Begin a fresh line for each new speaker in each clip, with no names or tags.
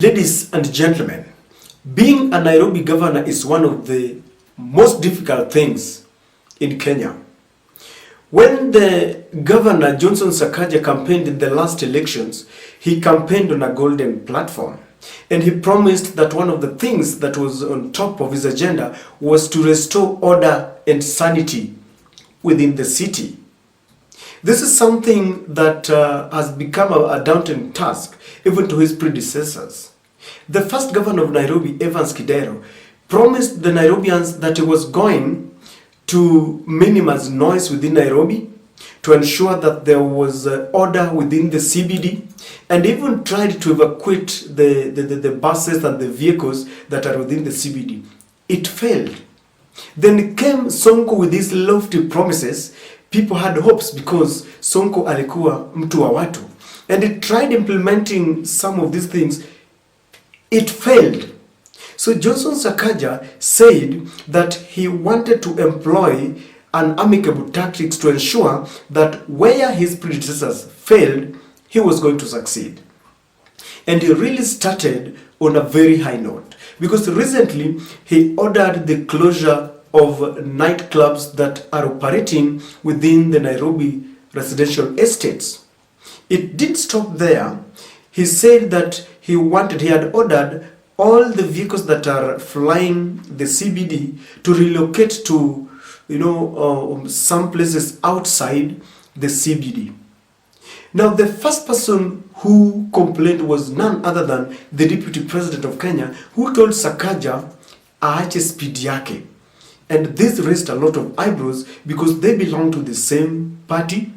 Ladies and gentlemen, being a Nairobi governor is one of the most difficult things in Kenya. When the governor Johnson Sakaja campaigned in the last elections, he campaigned on a golden platform. And he promised that one of the things that was on top of his agenda was to restore order and sanity within the city. This is something that has become a daunting task even to his predecessors. The first governor of Nairobi, Evans Kidero, promised the Nairobians that he was going to minimize noise within Nairobi, to ensure that there was order within the CBD, and even tried to evacuate the buses and the vehicles that are within the CBD. It failed. Then came Sonko with these lofty promises. People had hopes because Sonko alikuwa mtu wa watu. And he tried implementing some of these things. It failed. So Johnson Sakaja said that he wanted to employ an amicable tactics to ensure that where his predecessors failed, he was going to succeed. And he really started on a very high note, because recently he ordered the closure of nightclubs that are operating within the Nairobi residential estates. It didn't stop there. He said that he had ordered all the vehicles that are flying the CBD to relocate to, some places outside the CBD. Now, the first person who complained was none other than the Deputy President of Kenya, who told Sakaja aache speed yake. And this raised a lot of eyebrows because they belong to the same party.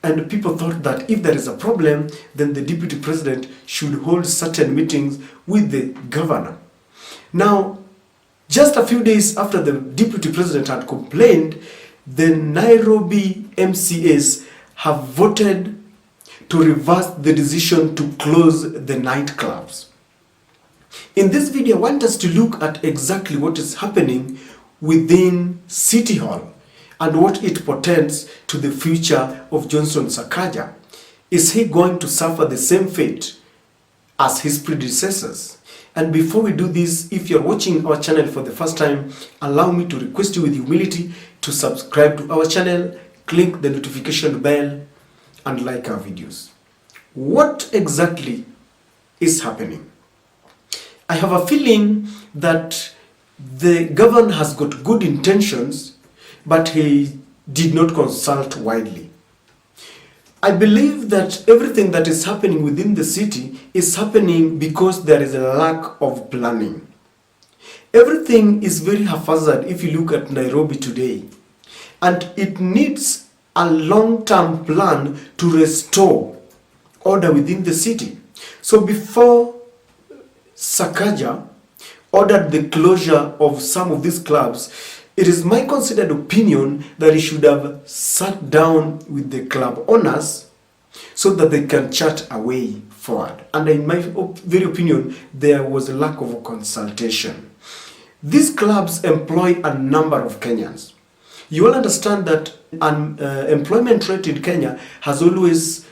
And people thought that if there is a problem, then the Deputy President should hold certain meetings with the governor. Now, just a few days after the Deputy President had complained, the Nairobi MCAs have voted to reverse the decision to close the nightclubs. In this video, I want us to look at exactly what is happening within City Hall and what it portends to the future of Johnson Sakaja. Is he going to suffer the same fate as his predecessors? And before we do this, if you're watching our channel for the first time, allow me to request you with humility to subscribe to our channel, click the notification bell, and like our videos. What exactly is happening? I have a feeling that the governor has got good intentions, but he did not consult widely. I believe that everything that is happening within the city is happening because there is a lack of planning. Everything is very haphazard if you look at Nairobi today, and it needs a long-term plan to restore order within the city. So before Sakaja ordered the closure of some of these clubs, it is my considered opinion that he should have sat down with the club owners so that they can chart a way forward. And in my very opinion, there was a lack of a consultation. These clubs employ a number of Kenyans. You all understand that an employment rate in Kenya has always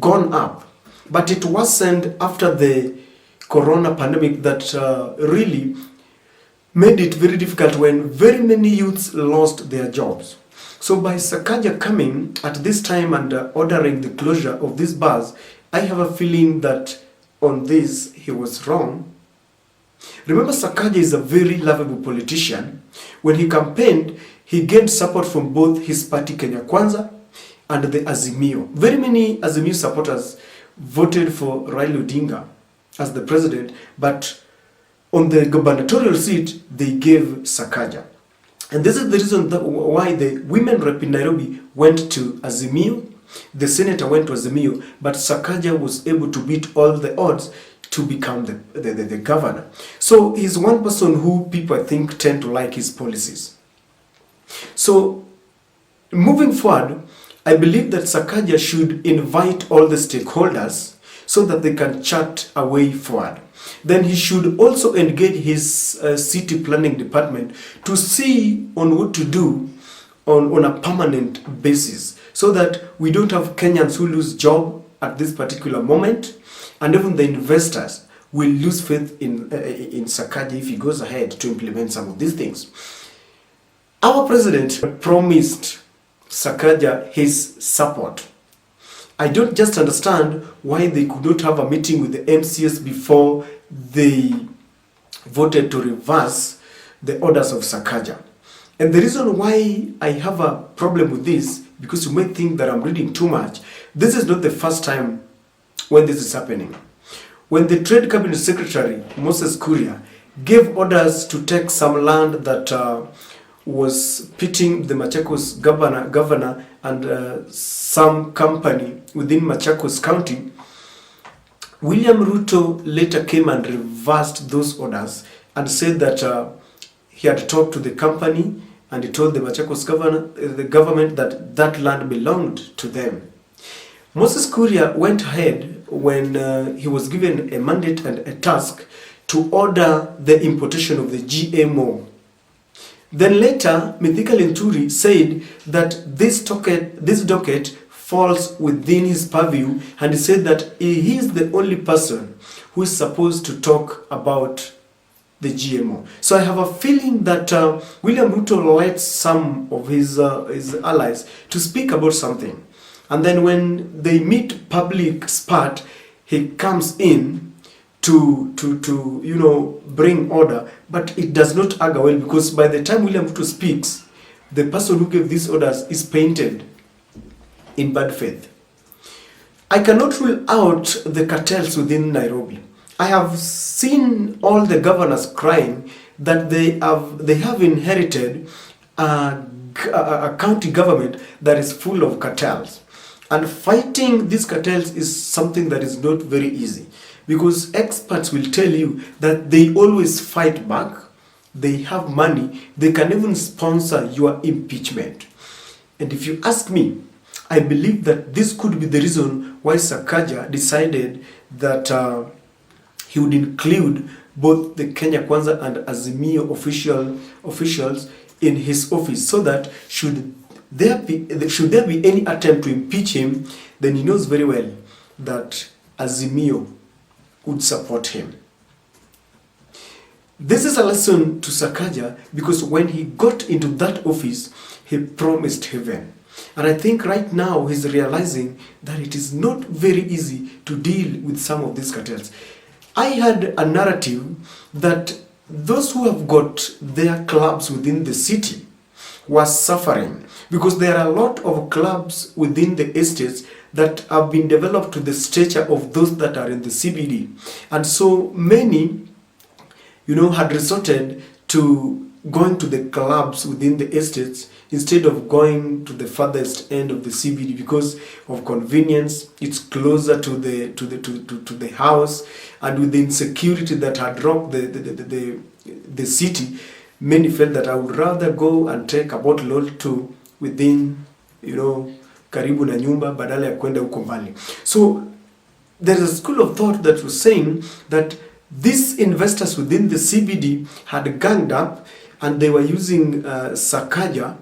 gone up, but it wasn't after the corona pandemic that really made it very difficult when very many youths lost their jobs. So by Sakaja coming at this time and ordering the closure of these bars, I have a feeling that on this he was wrong. Remember, Sakaja is a very lovable politician. When he campaigned, he gained support from both his party Kenya Kwanza and the Azimio. Very many Azimio supporters voted for Raila Odinga as the president, but on the gubernatorial seat, they gave Sakaja. And this is the reason why the women rep in Nairobi went to Azimio, the senator went to Azimio, but Sakaja was able to beat all the odds to become the governor. So he's one person who people, I think, tend to like his policies. So moving forward, I believe that Sakaja should invite all the stakeholders so that they can chart a way forward. Then he should also engage his city planning department to see on what to do on a permanent basis, so that we don't have Kenyans who lose job at this particular moment, and even the investors will lose faith in Sakaja if he goes ahead to implement some of these things. Our president promised Sakaja his support. I don't just understand why they could not have a meeting with the MCS before they voted to reverse the orders of Sakaja. And the reason why I have a problem with this, because you may think that I'm reading too much, this is not the first time when this is happening. When the Trade Cabinet Secretary, Moses Kuria, gave orders to take some land that was pitting the Machakos governor and some company within Machakos County, William Ruto later came and reversed those orders and said that he had talked to the company and he told the Machakos the government that that land belonged to them. Moses Kuria went ahead when he was given a mandate and a task to order the importation of the GMO. Then later, Mithika Linturi said that this docket falls within his purview, and he said that he is the only person who is supposed to talk about the GMO. So I have a feeling that William Ruto led some of his allies to speak about something. And then when they meet public spat, he comes in to bring order, but it does not augur well, because by the time William Ruto speaks, the person who gave these orders is painted in bad faith. I cannot rule out the cartels within Nairobi. I have seen all the governors crying that they have inherited a county government that is full of cartels. And fighting these cartels is something that is not very easy, because experts will tell you that they always fight back, they have money, they can even sponsor your impeachment. And if you ask me, I believe that this could be the reason why Sakaja decided that he would include both the Kenya Kwanza and Azimio officials in his office, so that should there be any attempt to impeach him, then he knows very well that Azimio would support him. This is a lesson to Sakaja, because when he got into that office, he promised heaven. And I think right now he's realizing that it is not very easy to deal with some of these cartels. I had a narrative that those who have got their clubs within the city were suffering, because there are a lot of clubs within the estates that have been developed to the stature of those that are in the CBD. And so many, had resorted to going to the clubs within the estates instead of going to the farthest end of the CBD because of convenience. It's closer to the house, and with the insecurity that had rocked the city, many felt that I would rather go and take a boatload to within, karibu na nyumba badala ya kwenda huko mbali. So there is a school of thought that was saying that these investors within the CBD had ganged up and they were using Sakaja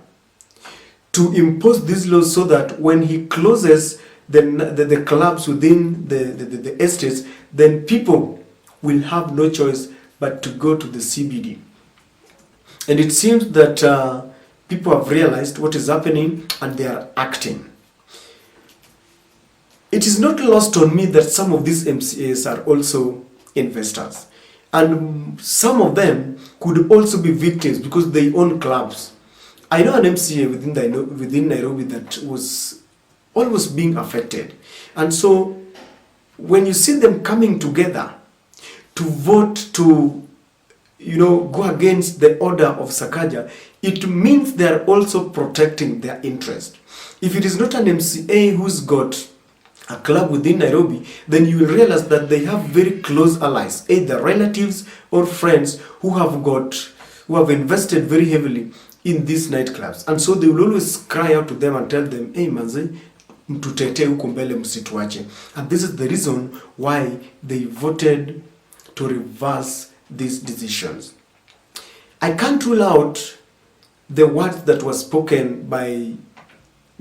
to impose these laws so that when he closes the clubs within the estates, then people will have no choice but to go to the CBD. And it seems that people have realized what is happening and they are acting. It is not lost on me that some of these MCAs are also investors. And some of them could also be victims because they own clubs. I know an MCA within Nairobi that was almost being affected. And so when you see them coming together to vote to go against the order of Sakaja, it means they are also protecting their interest. If it is not an MCA who's got a club within Nairobi, then you will realize that they have very close allies, either relatives or friends who have invested very heavily in these nightclubs. And so they will always cry out to them and tell them, hey manze, mtutete huko mbele msituache. And this is the reason why they voted to reverse these decisions. I can't rule out the words that were spoken by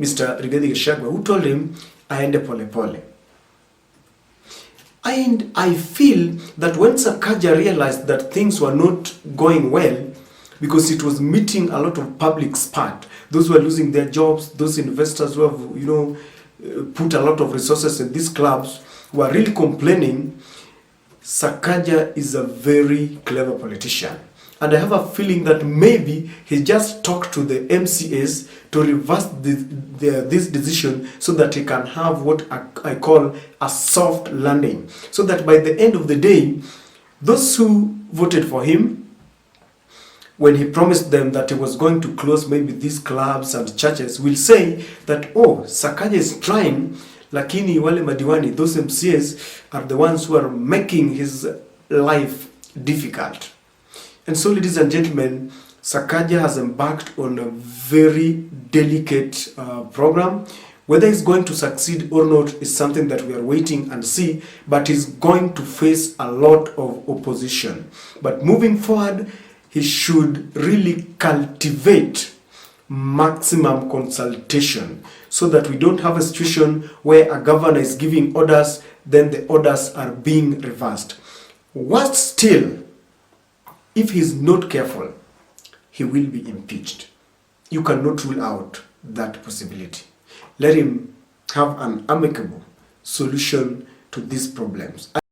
Mr. Rigathi Gachagua, who told him aende pole pole. And I feel that when Sakaja realized that things were not going well, because it was meeting a lot of public spat, those who are losing their jobs, those investors who have, put a lot of resources in these clubs, were really complaining. Sakaja is a very clever politician. And I have a feeling that maybe he just talked to the MCAs to reverse this decision so that he can have what I call a soft landing. So that by the end of the day, those who voted for him, when he promised them that he was going to close maybe these clubs and churches, will say that, oh, Sakaja is trying, lakini wale madiwani, those MCAs are the ones who are making his life difficult. And so, ladies and gentlemen, Sakaja has embarked on a very delicate program. Whether he's going to succeed or not is something that we are waiting and see, but he's going to face a lot of opposition. But moving forward, he should really cultivate maximum consultation so that we don't have a situation where a governor is giving orders, then the orders are being reversed. Worse still, if he is not careful, he will be impeached. You cannot rule out that possibility. Let him have an amicable solution to these problems.